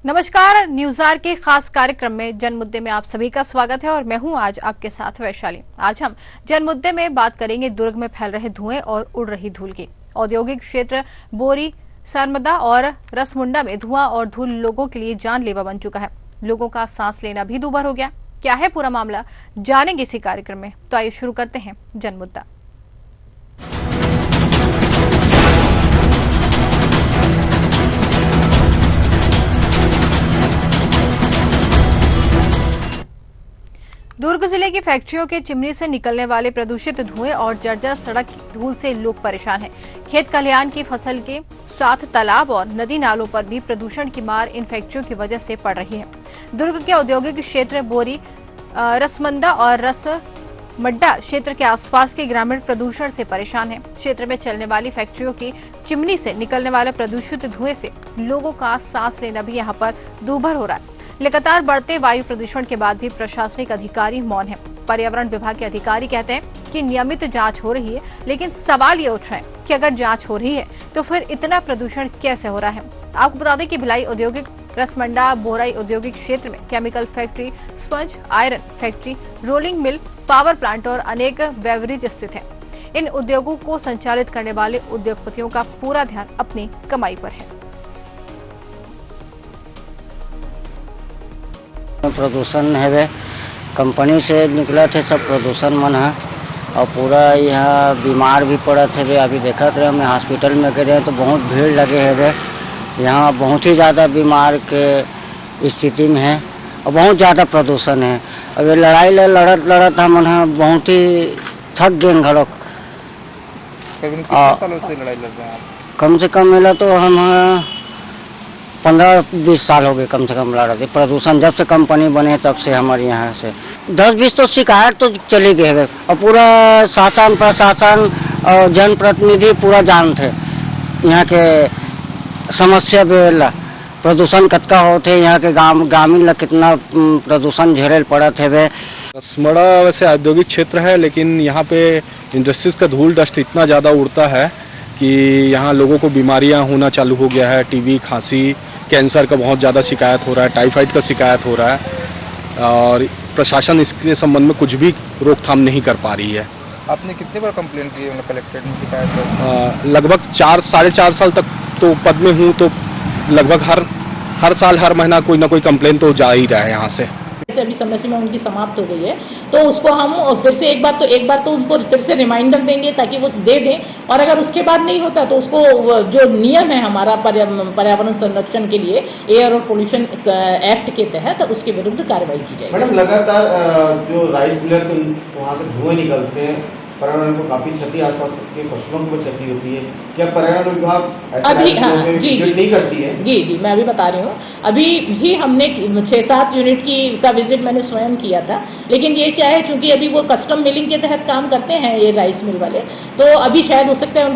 नमस्कार, न्यूज़ के खास कार्यक्रम में जन मुद्दे में आप सभी का स्वागत है और मैं हूं आज आपके साथ वैशाली। आज हम जन मुद्दे में बात करेंगे दुर्ग में फैल रहे धुएं और उड़ रही धूल की। औद्योगिक क्षेत्र बोरी, सरमदा और रसमुंडा में धुआं और धूल लोगों के लिए जानलेवा बन चुका है। लोगों का सांस लेना भी दूभर हो गया। क्या है पूरा मामला, जानेंगे इसी कार्यक्रम में। तो आइए शुरू करते हैं जन मुद्दा। दुर्ग जिले की फैक्ट्रियों के चिमनी से निकलने वाले प्रदूषित धुएं और जर्जर सड़क धूल से लोग परेशान हैं। खेत खलिहान की फसल के साथ तालाब और नदी नालों पर भी प्रदूषण की मार इन फैक्ट्रियों की वजह से पड़ रही है। दुर्ग के औद्योगिक क्षेत्र बोरी, रसमंदा और रसमड्डा क्षेत्र के आसपास के ग्रामीण प्रदूषण से परेशान हैं। क्षेत्र में चलने वाली फैक्ट्रियों की चिमनी से निकलने वाले प्रदूषित धुएं से लोगों का सांस लेना भी यहाँ पर दूभर हो रहा है। लगातार बढ़ते वायु प्रदूषण के बाद भी प्रशासनिक अधिकारी मौन हैं। पर्यावरण विभाग के अधिकारी कहते हैं कि नियमित जांच हो रही है, लेकिन सवाल ये उठ रहे हैं कि अगर जांच हो रही है तो फिर इतना प्रदूषण कैसे हो रहा है। आपको बता दें कि भिलाई औद्योगिक, रसमंडा, बोराई औद्योगिक क्षेत्र में chemical factory, sponge iron factory, rolling mill, power plant और अनेक बेवरेज स्थित है। इन उद्योगों को संचालित करने वाले उद्योगपतियों का पूरा ध्यान अपनी कमाई पर है। प्रदूषण है वे कंपनी से निकला थे, सब प्रदूषण मन है और पूरा यहाँ बीमार भी पड़ा थे वे। अभी देखा थे हमें हॉस्पिटल में गए तो बहुत भीड़ लगे है वे। यहाँ बहुत ही ज़्यादा बीमार के स्थिति में है और बहुत ज़्यादा प्रदूषण है। अभी लड़ाई लड़त हम बहुत ही थक गए घरों। कम से कम मिला तो हम 15-20 साल हो गए कम से कम लड़ रहे। प्रदूषण जब से कंपनी बने तब से हमारे यहाँ से 10-20 तो शिकायत तो चली गई है और पूरा शासन प्रशासन और जनप्रतिनिधि पूरा जानते यहाँ के समस्या बेला प्रदूषण कतका होते। यहाँ के ग्रामीण लोग कितना प्रदूषण झेले पड़ा थे वे। रसमड़ा वैसे औद्योगिक क्षेत्र है, लेकिन यहाँ पे इंडस्ट्रीज का धूल डस्ट इतना ज़्यादा उड़ता है कि यहाँ लोगों को बीमारियाँ होना चालू हो गया है। टीबी, खांसी, कैंसर का बहुत ज़्यादा शिकायत हो रहा है, टाइफाइड का शिकायत हो रहा है और प्रशासन इसके संबंध में कुछ भी रोकथाम नहीं कर पा रही है। आपने कितने बार कंप्लेंट की है कलेक्ट्रेट में शिकायत? लगभग 4-4.5 साल तक तो पद में हूँ, तो लगभग हर साल हर महीना कोई ना कोई कंप्लेंट तो जा ही रहा है यहाँ से। अभी समय सीमा उनकी समाप्त हो गई है, तो उसको हम फिर से एक बार तो उनको फिर से रिमाइंडर देंगे ताकि वो दे दें। और अगर उसके बाद नहीं होता तो उसको जो नियम है हमारा पर्यावरण संरक्षण के लिए एयर और पोल्यूशन एक्ट के तहत तो उसके विरुद्ध कार्रवाई की जाएगी। मैडम, लगातार जो राइस मिलर से वहाँ से धुएं निकलते हैं, पर्यावरण को काफी क्षति, आसपास के पशुओं को क्षति होती है। क्या पर्यावरण विभाग अभी नहीं करती है? जी मैं अभी बता रही हूँ। अभी भी हमने 6-7 यूनिट का विजिट मैंने स्वयं किया था, लेकिन ये क्या है, चूंकि अभी वो कस्टम मिलिंग के तहत काम करते हैं ये राइस मिल वाले, तो अभी शायद हो सकता है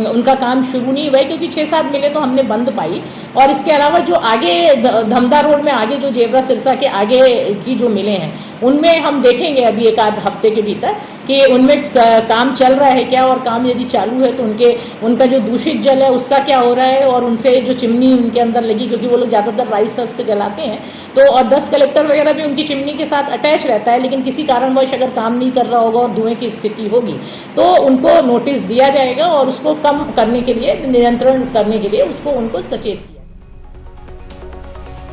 उनका काम शुरू नहीं हुआ है, क्योंकि 6-7 मिलें तो हमने बंद पाई। और इसके अलावा जो आगे धमदा रोड में आगे जो जेबरा सिरसा के आगे की जो मिलें हैं उनमें हम देखेंगे अभी 1-आध हफ्ते के भीतर कि उनमें काम चल रहा है क्या, और काम यदि चालू है तो उनका जो दूषित जल है उसका क्या हो रहा है, और उनसे जो चिमनी उनके अंदर लगी, क्योंकि वो लोग ज़्यादातर राइस हस्क जलाते हैं, तो और डस्ट कलेक्टर वगैरह भी उनकी चिमनी के साथ अटैच रहता है, लेकिन किसी कारणवश अगर काम नहीं कर रहा होगा और धुएं की स्थिति होगी तो उनको नोटिस दिया जाएगा और उसको कम करने के लिए, नियंत्रण करने के लिए उनको सचेत किया।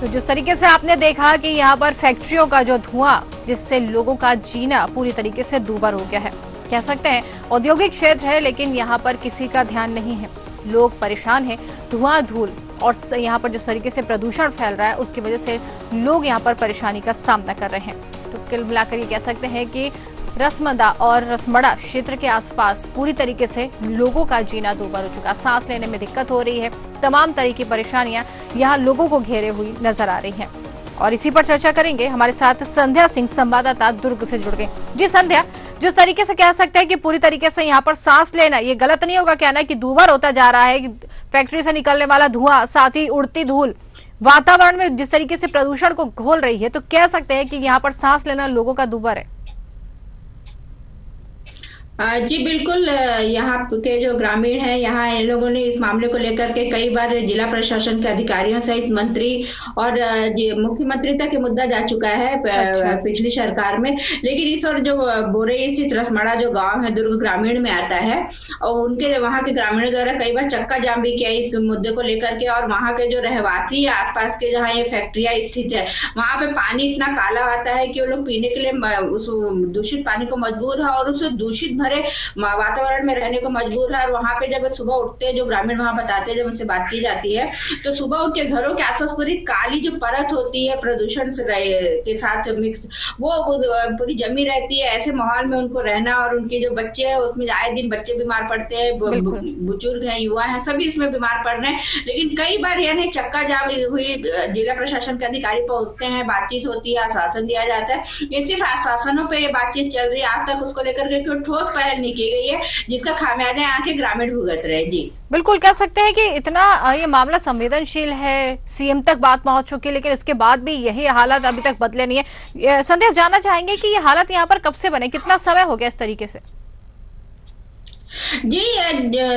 तो जिस तरीके से आपने देखा कि यहाँ पर फैक्ट्रियों का जो धुआं जिससे लोगों का जीना पूरी तरीके से दूभर हो गया है, कह सकते हैं औद्योगिक क्षेत्र है, लेकिन यहाँ पर किसी का ध्यान नहीं है। लोग परेशान हैं, धुआं धूल और यहाँ पर जिस तरीके से प्रदूषण फैल रहा है उसकी वजह से लोग यहाँ पर परेशानी का सामना कर रहे हैं। तो कुल मिलाकर ये कह सकते हैं कि रसमंदा और रसमड़ा क्षेत्र के आसपास पूरी तरीके से लोगों का जीना दूभर हो चुका, सांस लेने में दिक्कत हो रही है, तमाम तरह की परेशानियां यहाँ लोगों को घेरे हुई नजर आ रही हैं। और इसी पर चर्चा करेंगे, हमारे साथ संध्या सिंह संवाददाता दुर्ग से जुड़ गए। जी संध्या, जिस तरीके से कह सकते हैं कि पूरी तरीके से यहाँ पर सांस लेना ये गलत नहीं होगा कहना कि दूभर होता जा रहा है, फैक्ट्री से निकलने वाला धुआं, साथ ही उड़ती धूल वातावरण में जिस तरीके से प्रदूषण को घोल रही है, तो कह सकते हैं कि यहाँ पर सांस लेना लोगों का दूभर है। जी बिल्कुल, यहाँ के जो ग्रामीण हैं, यहाँ इन लोगों ने इस मामले को लेकर के कई बार जिला प्रशासन के अधिकारियों सहित मंत्री और मुख्यमंत्री तक ये मुद्दा जा चुका है पिछली सरकार में। लेकिन इस और जो बोरई स्थित रसमड़ा जो गांव है दुर्ग ग्रामीण में आता है, और उनके वहां के ग्रामीणों द्वारा कई बार चक्का जाम भी किया इस मुद्दे को लेकर के। और वहां के जो रहवासी है आसपास के जहाँ ये फैक्ट्रियां स्थित है, वहां पे पानी इतना काला आता है कि वो लोग पीने के लिए उस दूषित पानी को मजबूर है और उस दूषित भरे वातावरण में रहने को मजबूर है। और वहां पे जब सुबह उठते हैं, जो ग्रामीण वहां बताते हैं, जब उनसे बात की जाती है तो सुबह उनके घरों के आसपास पूरी काली जो परत होती है प्रदूषण के साथ मिक्स, वो पूरी जमी रहती है। ऐसे माहौल में उनको रहना, और उनके जो बच्चे हैं उसमें आए दिन बच्चे बीमार पड़ते हैं, बुजुर्ग हैं, युवा हैं, सभी इसमें बीमार पड़ रहे हैं। लेकिन कई बार यानी चक्का जाम हुई, जिला प्रशासन के अधिकारी पहुंचते हैं, बातचीत होती है, आश्वासन दिया जाता है। ये सिर्फ आश्वासनों पे ये बातचीत चल रही है, आज तक उसको लेकर के कोई ठोस पहल नहीं की गई है जिसका खामियाजा यहाँ के ग्रामीण भुगत रहे। जी बिल्कुल, कह सकते हैं कि इतना ये मामला संवेदनशील है, सीएम तक बात पहुंच चुकी है, लेकिन इसके बाद भी यही हालात अभी तक बदले नहीं है। संध्या, जानना चाहेंगे कि ये हालत यहाँ पर कब से बने, कितना समय हो गया इस तरीके से? जी,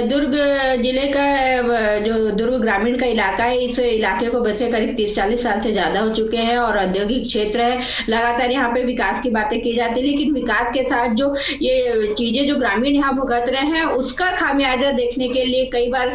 दुर्ग जिले का जो दुर्ग ग्रामीण का इलाका है, इस इलाके को बसे करीब 30-40 साल से ज्यादा हो चुके हैं और औद्योगिक क्षेत्र है। लगातार यहाँ पे विकास की बातें की जाती है, लेकिन विकास के साथ जो ये चीजें जो ग्रामीण यहाँ भुगत रहे हैं उसका खामियाजा देखने के लिए कई बार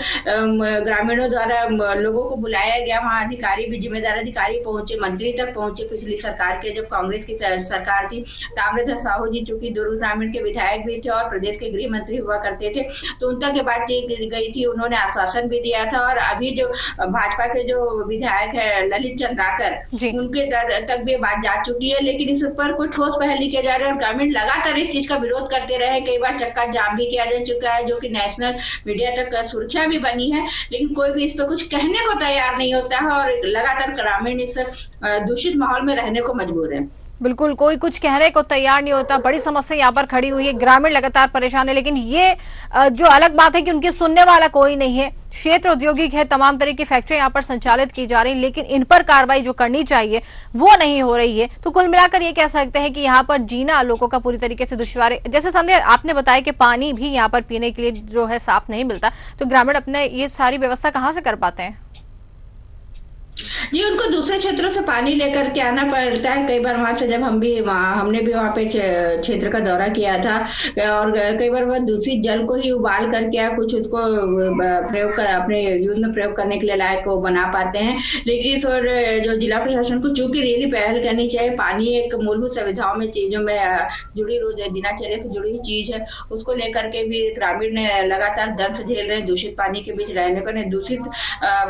ग्रामीणों द्वारा लोगों को बुलाया गया। वहाँ अधिकारी भी, जिम्मेदार अधिकारी पहुंचे, मंत्री तक पहुंचे। पिछली सरकार के जब कांग्रेस की सरकार थी, ताम्रध्वज साहू जी चूंकि दुर्ग ग्रामीण के विधायक भी थे और प्रदेश के गृह मंत्री हुआ करते थे, तो उन तक ये बातचीत गई थी, उन्होंने आश्वासन भी दिया था। और अभी जो भाजपा के जो विधायक है ललित चंद्राकर, उनके तक भी बात जा चुकी है, लेकिन इस पर कोई ठोस पहल नहीं किया जा रहा है। और ग्रामीण लगातार इस चीज का विरोध करते रहे, कई बार चक्का जाम भी किया जा चुका है, जो कि नेशनल मीडिया तक सुर्खियां भी बनी है, लेकिन कोई भी इस पर कुछ कहने को तैयार नहीं होता है और लगातार ग्रामीण इस दूषित माहौल में रहने को मजबूर है। बिल्कुल, कोई कुछ कहने को तैयार नहीं होता। बड़ी समस्या यहाँ पर खड़ी हुई है, ग्रामीण लगातार परेशान है, लेकिन ये जो अलग बात है कि उनकी सुनने वाला कोई नहीं है। क्षेत्र औद्योगिक है, तमाम तरह की फैक्ट्री यहाँ पर संचालित की जा रही है, लेकिन इन पर कार्रवाई जो करनी चाहिए वो नहीं हो रही है। तो कुल मिलाकर ये कह सकते हैं कि यहाँ पर जीना लोगों का पूरी तरीके से दुश्वार है। जैसे संध्या आपने बताया कि पानी भी यहाँ पर पीने के लिए जो है साफ नहीं मिलता, तो ग्रामीण अपने ये सारी व्यवस्था कहाँ से कर पाते हैं? जी, उनको दूसरे क्षेत्रों से पानी लेकर के आना पड़ता है। कई बार वहां से जब हमने भी वहां पे क्षेत्र का दौरा किया था, और कई बार वह दूषित जल को ही उबाल करके कुछ उसको प्रयोग कर अपने यूज में प्रयोग करने के लिए लायक को बना पाते हैं। लेकिन इस और जो जिला प्रशासन को चूंकि रियली पहल करनी चाहिए, पानी एक मूलभूत सुविधाओं में चीजों में जुड़ी रोज दिनचर्या से जुड़ी हुई चीज है, उसको लेकर के भी ग्रामीण लगातार दंश झेल रहे हैं। दूषित पानी के बीच रहने को, दूषित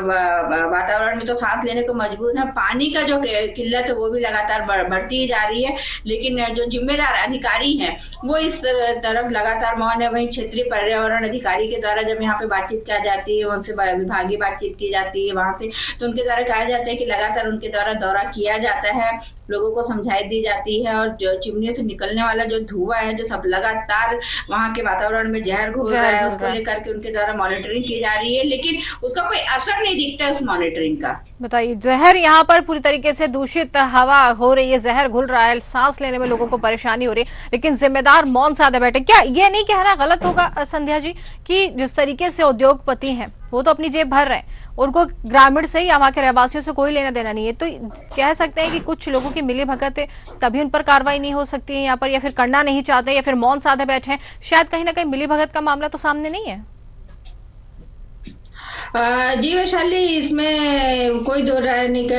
वातावरण में तो सांस लेने को मजबूर है। पानी का जो किल्लत है वो भी लगातार बढ़ती जा रही है, लेकिन जो जिम्मेदार अधिकारी हैं वो इस तरफ लगातार मौन है। वहीं क्षेत्रीय पर्यावरण अधिकारी के द्वारा जब यहाँ पे बातचीत की जाती है, उनसे विभागीय बातचीत की जाती है वहां से, तो उनके द्वारा कहा जाता है कि लगातार उनके द्वारा दौरा किया जाता है, लोगों को समझाई दी जाती है, और जो चिमनी से निकलने वाला जो धुआं है, जो सब लगातार वहाँ के वातावरण में जहर घोल रहा है, उसको लेकर के उनके द्वारा मॉनिटरिंग की जा रही है, लेकिन उसका कोई असर नहीं दिखता है उस मॉनिटरिंग का। बताइए, जहर यहाँ पर पूरी तरीके से दूषित हवा हो रही है, जहर घुल रहा है, सांस लेने में लोगों को परेशानी हो रही है, लेकिन जिम्मेदार मौन साधे बैठे। क्या ये नहीं कहना गलत होगा संध्या जी कि जिस तरीके से उद्योगपति हैं वो तो अपनी जेब भर रहे हैं, उनको ग्रामीण से या वहां के रहवासियों से कोई लेना देना नहीं है, तो कह सकते हैं कि कुछ लोगों की मिली भगत है तभी उन पर कार्रवाई नहीं हो सकती है यहाँ पर, या फिर करना नहीं चाहते, या फिर मौन साधे बैठे हैं? शायद कहीं ना कहीं मिली भगत का मामला तो सामने नहीं है। जी वैशाली, इसमें कोई दो राय नहीं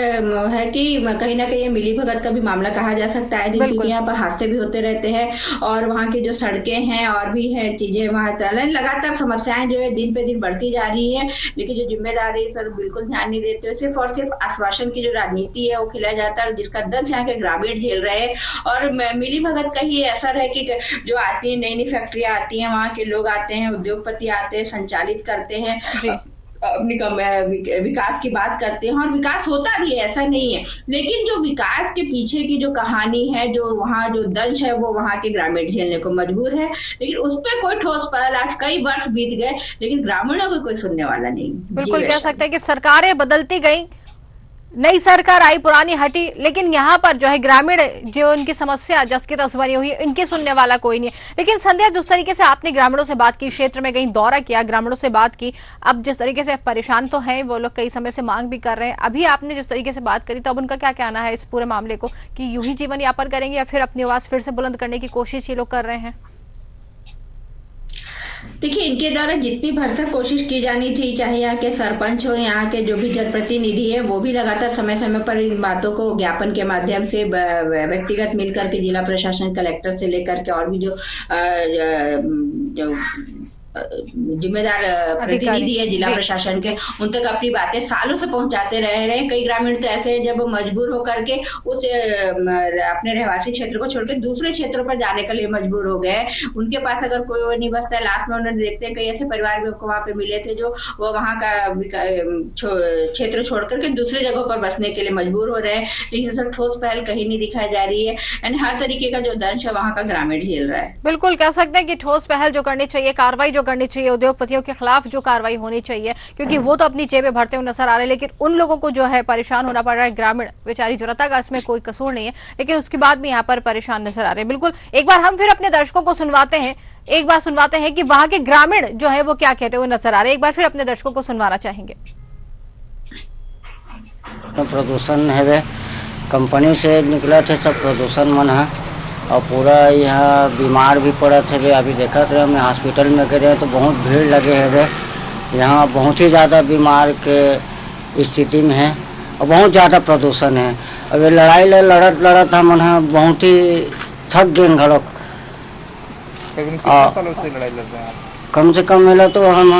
है कि कहीं ना कहीं मिली भगत का भी मामला कहा जा सकता है, क्योंकि यहाँ पर हादसे भी होते रहते हैं और वहाँ की जो सड़कें हैं और भी है चीजें, वहाँ लगातार समस्याएं जो है दिन पे दिन बढ़ती जा रही है, लेकिन जो जिम्मेदार है सर बिल्कुल ध्यान नहीं देते। सिर्फ और सिर्फ आश्वासन की जो राजनीति है वो खिलाया जाता है, जिसका दर्द यहाँ के ग्रामीण झेल रहे हैं। और मिली भगत का ही असर है कि जो आती है, नई नई फैक्ट्रियां आती हैं, वहाँ के लोग आते हैं, उद्योगपति आते हैं, संचालित करते हैं, अपनी विकास की बात करते हैं, और विकास होता भी है, ऐसा नहीं है, लेकिन जो विकास के पीछे की जो कहानी है, जो वहाँ जो दंश है, वो वहाँ के ग्रामीण झेलने को मजबूर है। लेकिन उस पर कोई ठोस पहल, आज कई वर्ष बीत गए, लेकिन ग्रामीणों को कोई सुनने वाला नहीं। बिल्कुल कह सकते हैं कि सरकारें बदलती गई, नई सरकार आई, पुरानी हटी, लेकिन यहाँ पर जो है ग्रामीण जो उनकी समस्या जस की तस बनी हुई है, इनके सुनने वाला कोई नहीं है। लेकिन संध्या, जिस तरीके से आपने ग्रामीणों से बात की, क्षेत्र में कहीं दौरा किया, ग्रामीणों से बात की, अब जिस तरीके से परेशान तो हैं वो लोग, कई समय से मांग भी कर रहे हैं, अभी आपने जिस तरीके से बात करी तो अब उनका क्या कहना है इस पूरे मामले को, कि यूं ही जीवन यापन करेंगे या फिर अपनी आवाज फिर से बुलंद करने की कोशिश ये लोग कर रहे हैं? देखिए, इनके द्वारा जितनी भरसक कोशिश की जानी थी, चाहे यहाँ के सरपंच हो, यहाँ के जो भी जनप्रतिनिधि है, वो भी लगातार समय समय पर इन बातों को ज्ञापन के माध्यम से व्यक्तिगत मिलकर के जिला प्रशासन, कलेक्टर से लेकर के और भी जो जिम्मेदार प्रतिनिधि है जिला प्रशासन के, उन तक अपनी बातें सालों से पहुंचाते रहे हैं। कई ग्रामीण तो ऐसे हैं जब मजबूर होकर के उस अपने रहवासी क्षेत्र को छोड़कर दूसरे क्षेत्रों पर जाने के लिए मजबूर हो गए। उनके पास अगर कोई नहीं बचता है, लास्ट में उन्होंने देखते हैं कई ऐसे परिवार भी वहां पे मिले थे जो वो वहां का क्षेत्र छोड़ करके दूसरे जगहों पर बसने के लिए मजबूर हो रहे हैं, लेकिन सर ठोस पहल कहीं नहीं दिखाई जा रही है। यानी हर तरीके का जो दंश है वहां का ग्रामीण झेल रहा है। बिल्कुल कह सकते हैं कि ठोस पहल जो करनी चाहिए, कार्रवाई जो करनी चाहिए, उद्योगपतियों के खिलाफ जो कार्रवाई होनी चाहिए, क्योंकि वो तो अपनी जेबें भरते हुए नजर आ रहे हैं, लेकिन उन लोगों को जो है परेशान होना पड़ रहा है, ग्रामीण बेचारी जनता का इसमें कोई कसूर नहीं है, लेकिन उसके बाद भी यहाँ पर परेशान नजर आ रहे हैं। बिल्कुल एक बार हम फिर अपने दर्शकों को सुनवाते हैं कि वहां के ग्रामीण जो है वो क्या कहते हुए नजर आ रहे हैं। एक बार फिर अपने दर्शकों को सुनवाना चाहेंगे। प्रदूषण है वे, कंपनी से निकला थे सब प्रदूषण मन है, और पूरा यहाँ बीमार भी पड़ा थे वे। अभी देखा थे हमें हॉस्पिटल में गए तो बहुत भीड़ लगे है वे, यहाँ बहुत ही ज़्यादा बीमार के स्थिति में है और बहुत ज़्यादा प्रदूषण है। अब ये लड़ाई लड़त हम बहुत ही थक गए घरों। सालों से लड़ाई लड़ रहे हैं? कम से कम मिला तो हम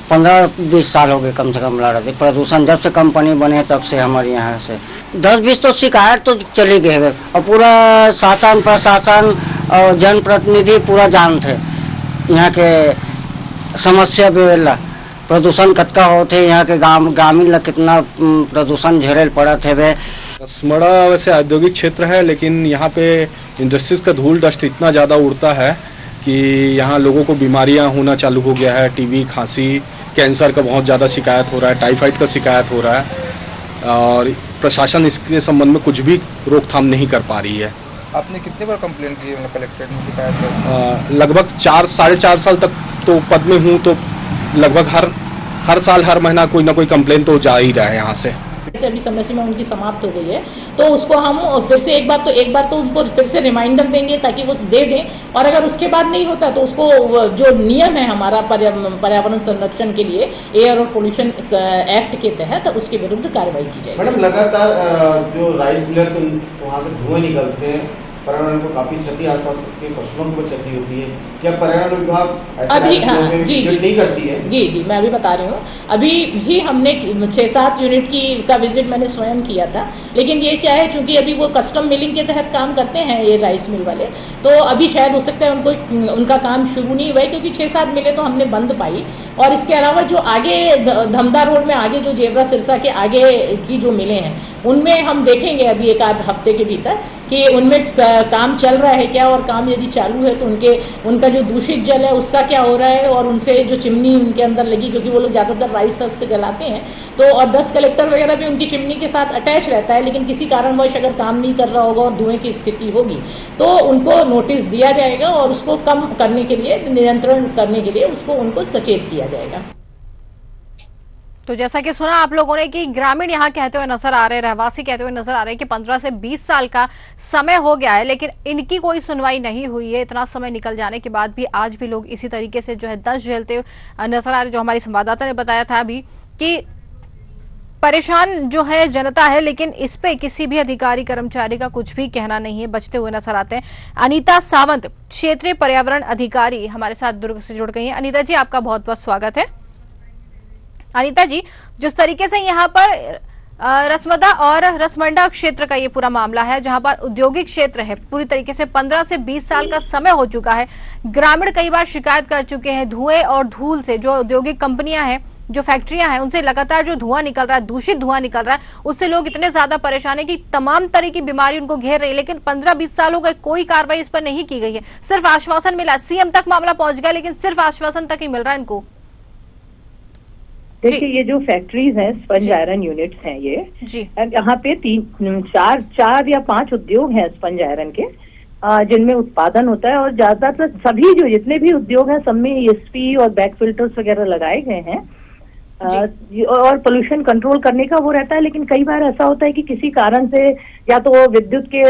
15-20 साल हो गए कम से कम लड़ रहे। प्रदूषण जब से कंपनी बने तब से हमारे यहाँ से 10-20 तो शिकायत तो चली गई है, और पूरा शासन प्रशासन और जनप्रतिनिधि पूरा जानते यहाँ के समस्या भी प्रदूषण कतका होते, यहाँ के ग्रामीण कितना प्रदूषण झेले पड़ा थे वे। कसमड़ा वैसे औद्योगिक क्षेत्र है, लेकिन यहाँ पे इंडस्ट्रीज का धूल डस्ट इतना ज़्यादा उड़ता है कि यहाँ लोगों को बीमारियाँ होना चालू हो गया है। टीबी, खांसी, कैंसर का बहुत ज़्यादा शिकायत हो रहा है, टाइफाइड का शिकायत हो रहा है, और प्रशासन इसके संबंध में कुछ भी रोकथाम नहीं कर पा रही है। आपने कितने बार कंप्लेंट की है कलेक्ट्रेट में शिकायत? लगभग 4-4.5 साल तक तो पद में हूँ, तो लगभग हर साल हर महीना कोई ना कोई कंप्लेंट तो जा ही रहा है यहाँ से। अभी समय सीमा उनकी समाप्त हो गई है, तो उसको हम फिर से एक बार तो उनको फिर से रिमाइंडर देंगे ताकि वो दे दें, और अगर उसके बाद नहीं होता तो उसको जो नियम है हमारा पर्यावरण संरक्षण के लिए एयर और पोल्यूशन एक्ट के तहत उसके विरुद्ध कार्रवाई की जाएगी। मैडम, लगातार जो राइस मिलर से वहाँ से धुएं निकलते हैं, पर्यावरण को काफी क्षति, आसपास के फसलों को क्षति होती है, क्या पर्यावरण विभाग अभी जी नहीं करती है? जी मैं अभी बता रही हूँ। अभी ही हमने 6-7 यूनिट का विजिट मैंने स्वयं किया था, लेकिन ये क्या है, चूंकि अभी वो कस्टम मिलिंग के तहत काम करते हैं ये राइस मिल वाले, तो अभी शायद हो सकता है उनका काम शुरू नहीं हुआ है, क्योंकि 6-7 मिलें तो हमने बंद पाई। और इसके अलावा जो आगे धमदा रोड में आगे जो जेबरा सिरसा के आगे की जो मिले हैं, उनमें हम देखेंगे अभी 1-आध हफ्ते के भीतर कि उनमें काम चल रहा है क्या, और काम यदि चालू है तो उनका जो दूषित जल है उसका क्या हो रहा है, और उनसे जो चिमनी उनके अंदर लगी, क्योंकि वो लोग ज्यादातर राइस हस्क जलाते हैं, तो और डस्ट कलेक्टर वगैरह भी उनकी चिमनी के साथ अटैच रहता है, लेकिन किसी कारणवश अगर काम नहीं कर रहा होगा और धुएं की स्थिति होगी तो उनको नोटिस दिया जाएगा और उसको कम करने के लिए, नियंत्रण करने के लिए उनको सचेत किया जाएगा। तो जैसा कि सुना आप लोगों ने कि ग्रामीण यहाँ कहते हुए नजर आ रहे हैं, रहवासी कहते हुए नजर आ रहे हैं कि 15 से 20 साल का समय हो गया है, लेकिन इनकी कोई सुनवाई नहीं हुई है। इतना समय निकल जाने के बाद भी आज भी लोग इसी तरीके से जो है दस्त झेलते हुए नजर आ रहे हैं। जो हमारी संवाददाता ने बताया था अभी कि परेशान जो है जनता है, लेकिन इस पे किसी भी अधिकारी कर्मचारी का कुछ भी कहना नहीं है, बचते हुए नजर आते हैं। अनीता सावंत, क्षेत्रीय पर्यावरण अधिकारी, हमारे साथ दुर्ग से जुड़ गई हैं। अनीता जी, आपका बहुत बहुत स्वागत है। अनीता जी, जिस तरीके से यहाँ पर रसमदा और रसमंडा क्षेत्र का ये पूरा मामला है, जहां पर औद्योगिक क्षेत्र है, पूरी तरीके से 15 से 20 साल का समय हो चुका है, ग्रामीण कई बार शिकायत कर चुके हैं धुएं और धूल से। जो औद्योगिक कंपनियां हैं, जो फैक्ट्रियां हैं, उनसे लगातार जो धुआं निकल रहा है, दूषित धुआं निकल रहा है, उससे लोग इतने ज्यादा परेशान है कि तमाम तरह की बीमारी उनको घेर रही है। लेकिन 15-20 साल हो गए, कोई कार्रवाई इस पर नहीं की गई है, सिर्फ आश्वासन मिला। सीएम तक मामला पहुंच गया, लेकिन सिर्फ आश्वासन तक ही मिल रहा है इनको। देखिए ये जो फैक्ट्रीज हैं, स्पंज आयरन यूनिट्स हैं ये, यहाँ पे 4 या 5 उद्योग हैं स्पंज आयरन के, जिनमें उत्पादन होता है। और ज्यादातर सभी जो जितने भी उद्योग हैं सब में ESP और बैक फिल्टर्स वगैरह लगाए गए हैं, और पोल्यूशन कंट्रोल करने का वो रहता है। लेकिन कई बार ऐसा होता है कि किसी कारण से, या तो विद्युत के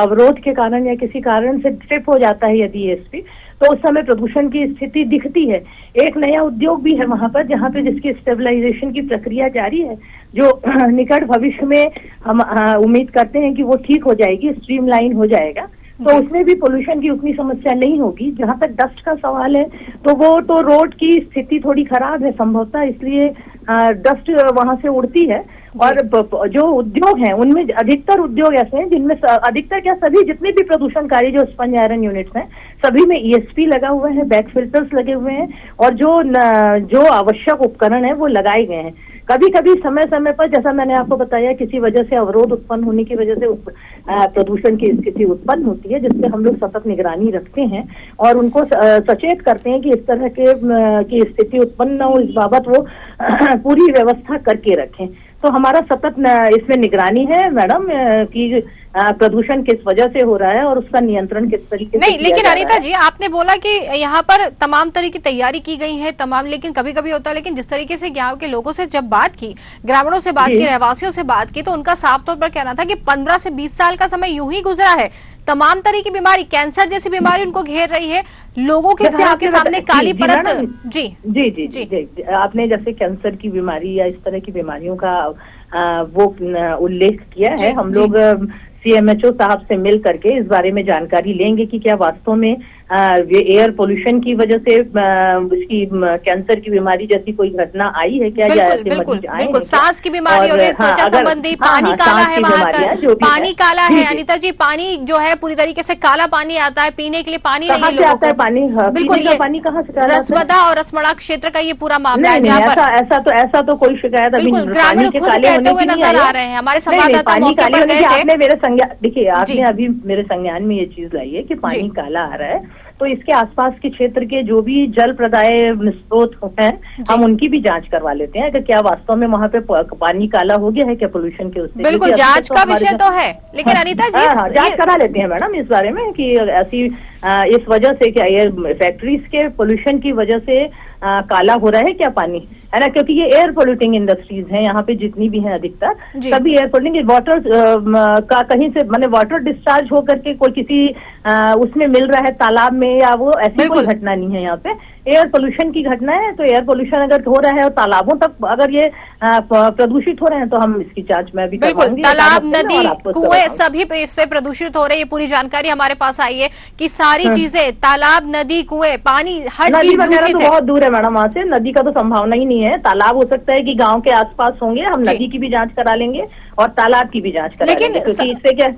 अवरोध के कारण या किसी कारण से ट्रिप हो जाता है यदि ESP, तो उस समय प्रदूषण की स्थिति दिखती है। एक नया उद्योग भी है वहां पर जहाँ पे जिसकी स्टेबलाइजेशन की प्रक्रिया जारी है, जो निकट भविष्य में हम उम्मीद करते हैं कि वो ठीक हो जाएगी, स्ट्रीमलाइन हो जाएगा, तो उसमें भी पोल्यूशन की उतनी समस्या नहीं होगी। जहां तक डस्ट का सवाल है, तो वो तो रोड की स्थिति थोड़ी खराब है संभवतः, इसलिए डस्ट वहां से उड़ती है। और जो उद्योग हैं उनमें अधिकतर उद्योग ऐसे हैं जिनमें अधिकतर क्या सभी जितने भी प्रदूषणकारी जो स्पंज आयरन यूनिट्स हैं सभी में ESP लगा हुआ है, बैक फिल्टर्स लगे हुए हैं, और जो आवश्यक उपकरण है वो लगाए गए हैं। कभी कभी समय समय पर, जैसा मैंने आपको बताया, किसी वजह से अवरोध उत्पन्न होने की वजह से प्रदूषण की स्थिति उत्पन्न होती है, जिससे हम लोग सतत निगरानी रखते हैं और उनको सचेत करते हैं कि इस तरह की स्थिति उत्पन्न न हो, इस बाबत वो पूरी व्यवस्था करके रखें। तो हमारा सतत इसमें निगरानी है मैडम कि प्रदूषण किस वजह से हो रहा है और उसका नियंत्रण किस तरीके से नहीं। लेकिन अनीता जी, आपने बोला कि यहाँ पर तमाम तरह की तैयारी की गई है, लेकिन कभी कभी होता है, लेकिन जिस तरीके से गांव के लोगों से जब बात की, ग्रामीणों से बात की, रहवासियों से बात की, तो उनका साफ तौर पर कहना था कि 15 से 20 साल का समय यूं ही गुजरा है, तमाम तरह की बीमारी, कैंसर जैसी बीमारी उनको घेर रही है, लोगों के घरों के सामने काली परत। जी जी जी जी आपने जैसे कैंसर की बीमारी या इस तरह की बीमारियों का वो उल्लेख किया है। हम लोग CMHO साहब से मिल करके इस बारे में जानकारी लेंगे कि क्या वास्तव में ये एयर पोल्यूशन की वजह से उसकी कैंसर की बीमारी जैसी कोई घटना आई है क्या? बिल्कुल सांस की बीमारी हो रही है, त्वचा संबंधी, पानी काला है वहाँ का, पानी काला है अनीता जी, पानी जो है पूरी तरीके से काला पानी आता है, पीने के लिए पानी नहीं लोगों को। पानी बिल्कुल, पानी कहाँ से? रसमदा और रसमड़ा क्षेत्र का ये पूरा मामला है जहाँ पर ऐसा तो कोई शिकायत अभी ग्रामीण खुद कहते हुए नजर आ रहे हैं। हमारे संवाददाता मौके पर गए थे। देखिए आपने अभी मेरे संज्ञान में ये चीज लाई है कि पानी काला आ रहा है, तो इसके आसपास के क्षेत्र के जो भी जल प्रदाय स्रोत हैं हम उनकी भी जांच करवा लेते हैं कि क्या वास्तव में वहाँ पे पानी काला हो गया है क्या पोल्यूशन के उससे। बिल्कुल जांच का विषय तो है, लेकिन अनीता जी जांच करा लेते हैं मैडम इस बारे में कि ऐसी इस वजह से क्या ये फैक्ट्रीज के पोल्यूशन की वजह से काला हो रहा है क्या पानी, है ना? क्योंकि ये एयर पोल्यूटिंग इंडस्ट्रीज हैं यहाँ पे जितनी भी हैं अधिकतर, सभी एयर पोल्यूटिंग, वाटर का कहीं से माने वाटर डिस्चार्ज हो करके कोई किसी उसमें मिल रहा है तालाब में या वो ऐसी कोई घटना नहीं है। यहाँ पे एयर पोल्यूशन की घटना है, तो एयर पोल्यूशन अगर हो रहा है और तालाबों तक अगर ये प्रदूषित हो रहे हैं तो हम इसकी जांच में भी बिल्कुल, तालाब, नदी, कुएं सभी इससे प्रदूषित हो रहे हैं। ये पूरी जानकारी हमारे पास आई है कि सारी चीजें, तालाब, नदी, कुएं, पानी, हर चीज वगैरह तो बहुत दूर है मैडम वहाँ से, नदी का तो संभावना ही नहीं है। तालाब हो सकता है कि गाँव के आसपास होंगे, हम नदी की भी जाँच करा लेंगे और तालाब की भी जांच करा लेंगे, क्योंकि इससे क्या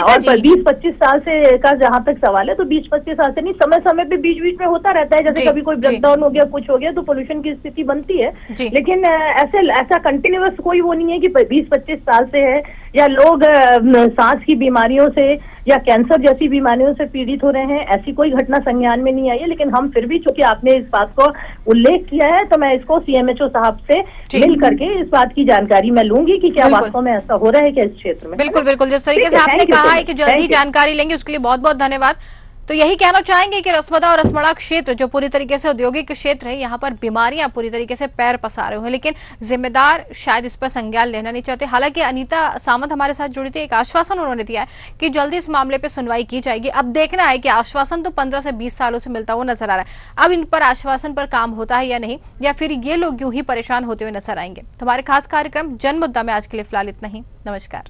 और 20-25 साल से का जहाँ तक सवाल है तो 20-25 साल से नहीं, समय समय पे बीच बीच में होता रहता है, जैसे कभी कोई ब्रेकडाउन हो गया, कुछ हो गया तो पोल्यूशन की स्थिति बनती है। लेकिन ऐसा कंटिन्यूअस कोई वो नहीं है कि 20-25 साल से है, या लोग सांस की बीमारियों से या कैंसर जैसी बीमारियों से पीड़ित हो रहे हैं, ऐसी कोई घटना संज्ञान में नहीं आई है। लेकिन हम फिर भी, चूंकि आपने इस बात को उल्लेख किया है, तो मैं इसको CMHO साहब से मिल करके इस बात की जानकारी मैं लूंगी कि क्या वास्तव में ऐसा हो रहा है क्या इस क्षेत्र में। बिल्कुल बिल्कुल, जिस तरीके से आपने कहा है कि जल्दी जानकारी लेंगे, उसके लिए बहुत बहुत धन्यवाद। तो यही कहना चाहेंगे कि रसमदा और रसमड़ा क्षेत्र जो पूरी तरीके से औद्योगिक क्षेत्र है, यहाँ पर बीमारियां पूरी तरीके से पैर पसारे हुए हैं, लेकिन जिम्मेदार शायद इस पर संज्ञान लेना नहीं चाहते। हालांकि अनीता सामंत हमारे साथ जुड़ी थी, एक आश्वासन उन्होंने दिया है कि जल्दी इस मामले पर सुनवाई की जाएगी। अब देखना है कि आश्वासन तो 15 से 20 सालों से मिलता हुआ नजर आ रहा है, अब इन पर आश्वासन पर काम होता है या नहीं, या फिर ये लोग यूं ही परेशान होते हुए नजर आएंगे। तो हमारे खास कार्यक्रम जन मुद्दा में आज के लिए फिलहाल इतना ही। नमस्कार।